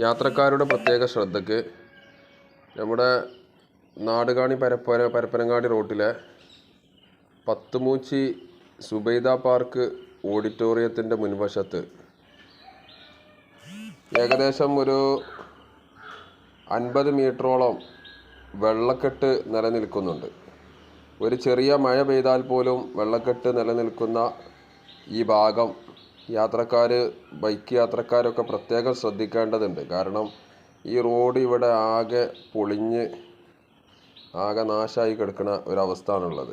യാത്രക്കാരുടെ പ്രത്യേക ശ്രദ്ധയ്ക്ക് നമ്മുടെ നാടുകാണി പരപ്പനങ്ങാടി റോട്ടിലെ പത്തുമൂച്ചി സുബൈദ പാർക്ക് ഓഡിറ്റോറിയത്തിൻ്റെ മുൻവശത്ത് ഏകദേശം ഒരു 50 മീറ്ററോളം വെള്ളക്കെട്ട് നിലനിൽക്കുന്നുണ്ട്. ഒരു ചെറിയ മഴ പെയ്താൽ പോലും വെള്ളക്കെട്ട് നിലനിൽക്കുന്ന ഈ ഭാഗം ബൈക്ക് യാത്രക്കാരൊക്കെ പ്രത്യേകം ശ്രദ്ധിക്കേണ്ടതുണ്ട്. കാരണം ഈ റോഡ് ഇവിടെ ആകെ പൊളിഞ്ഞ് ആകെ നാശമായി കിടക്കുന്ന ഒരവസ്ഥയാണുള്ളത്.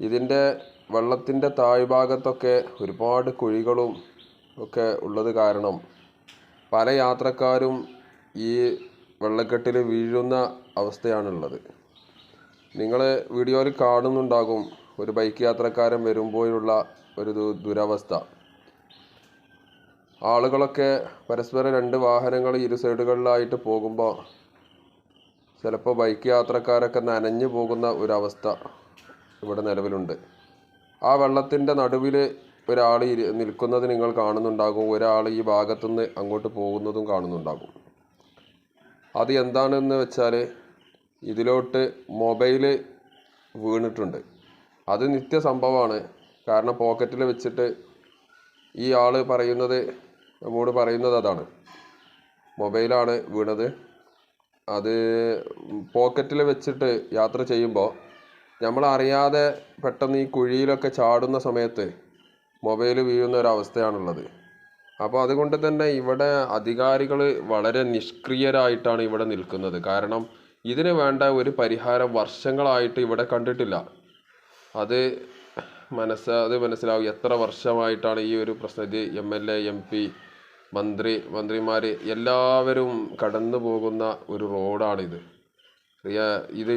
ഇതിൻ്റെ വെള്ളത്തിൻ്റെ താഴ്ഭാഗത്തൊക്കെ ഒരുപാട് കുഴികളും ഒക്കെ ഉള്ളത് കാരണം പല യാത്രക്കാരും ഈ വെള്ളക്കെട്ടിൽ വീഴുന്ന അവസ്ഥയാണുള്ളത്. നിങ്ങൾ വീഡിയോയിൽ കാണുന്നുണ്ടാകും ഒരു ബൈക്ക് യാത്രക്കാരൻ വരുമ്പോഴുള്ള ഒരു ദുരവസ്ഥ. ആളുകളൊക്കെ പരസ്പരം 2 വാഹനങ്ങൾ ഇരു സൈഡുകളിലായിട്ട് പോകുമ്പോൾ ചിലപ്പോൾ ബൈക്ക് യാത്രക്കാരൊക്കെ നനഞ്ഞു പോകുന്ന ഒരവസ്ഥ ഇവിടെ നിലവിലുണ്ട്. ആ വെള്ളത്തിൻ്റെ നടുവിൽ ഒരാൾ നിൽക്കുന്നത് നിങ്ങൾ കാണുന്നുണ്ടാകും. ഒരാൾ ഈ ഭാഗത്തുനിന്ന് അങ്ങോട്ട് പോകുന്നതും കാണുന്നുണ്ടാകും. അത് എന്താണെന്ന് വെച്ചാൽ ഇതിലോട്ട് മൊബൈൽ വീണിട്ടുണ്ട്. അത് നിത്യസംഭവമാണ്. കാരണം പോക്കറ്റിൽ വെച്ചിട്ട് ഈ ആൾ നമ്മോട് പറയുന്നത് അതാണ്, മൊബൈലാണ് വീണത്. അത് പോക്കറ്റിൽ വെച്ചിട്ട് യാത്ര ചെയ്യുമ്പോൾ നമ്മളറിയാതെ പെട്ടെന്ന് ഈ കുഴിയിലൊക്കെ ചാടുന്ന സമയത്ത് മൊബൈൽ വീഴുന്ന ഒരവസ്ഥയാണുള്ളത്. അപ്പോൾ അതുകൊണ്ട് തന്നെ ഇവിടെ അധികാരികൾ വളരെ നിഷ്ക്രിയരായിട്ടാണ് ഇവിടെ നിൽക്കുന്നത്. കാരണം ഇതിന് വേണ്ട ഒരു പരിഹാരം വർഷങ്ങളായിട്ട് ഇവിടെ കണ്ടിട്ടില്ല. അത് മനസ്സിലാവും എത്ര വർഷമായിട്ടാണ് ഈ ഒരു പ്രശ്നം. ഇത് MLA, MP, മന്ത്രിമാർ എല്ലാവരും കടന്നു പോകുന്ന ഒരു റോഡാണിത്.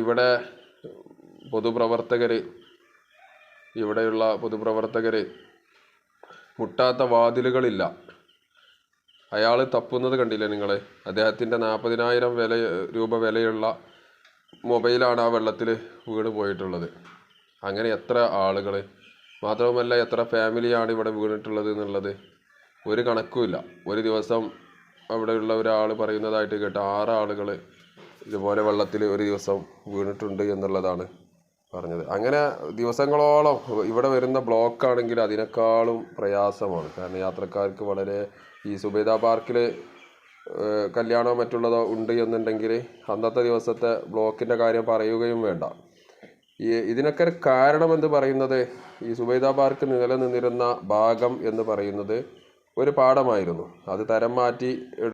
ഇവിടെ ഇവിടെയുള്ള പൊതുപ്രവർത്തകർ മുട്ടാത്ത വാതിലുകളില്ല. അയാൾ തപ്പുന്നത് കണ്ടില്ലേ നിങ്ങൾ? അദ്ദേഹത്തിൻ്റെ 40,000 രൂപ വിലയുള്ള മൊബൈലാണ് ആ വെള്ളത്തിൽ വീണ് പോയിട്ടുള്ളത്. അങ്ങനെ എത്ര ആളുകൾ, മാത്രവുമല്ല എത്ര ഫാമിലിയാണ് ഇവിടെ വീണിട്ടുള്ളത് എന്നുള്ളത് ഒരു കണക്കുമില്ല. ഒരു ദിവസം അവിടെയുള്ള ഒരാൾ പറയുന്നതായിട്ട് കേട്ട് 6 ആളുകൾ ഇതുപോലെ വെള്ളത്തിൽ ഒരു ദിവസം വീണിട്ടുണ്ട് എന്നുള്ളതാണ് പറഞ്ഞത്. അങ്ങനെ ദിവസങ്ങളോളം ഇവിടെ വരുന്ന ബ്ലോക്കാണെങ്കിൽ അതിനേക്കാളും പ്രയാസമാണ്. കാരണം യാത്രക്കാർക്ക് വളരെ ഈ സുബൈദ പാർക്കിൽ കല്യാണമോ മറ്റുള്ളതോ ഉണ്ട് എന്നുണ്ടെങ്കിൽ അന്നത്തെ ദിവസത്തെ ബ്ലോക്കിൻ്റെ കാര്യം പറയുകയും വേണ്ട. ഇതിനൊക്കെ കാരണമെന്ന് പറയുന്നത് ഈ സുബൈദ പാർക്ക് നിലനിന്നിരുന്ന ഭാഗം എന്ന് പറയുന്നത് ഒരു പാടമായിരുന്നു. അത് തരം മാറ്റി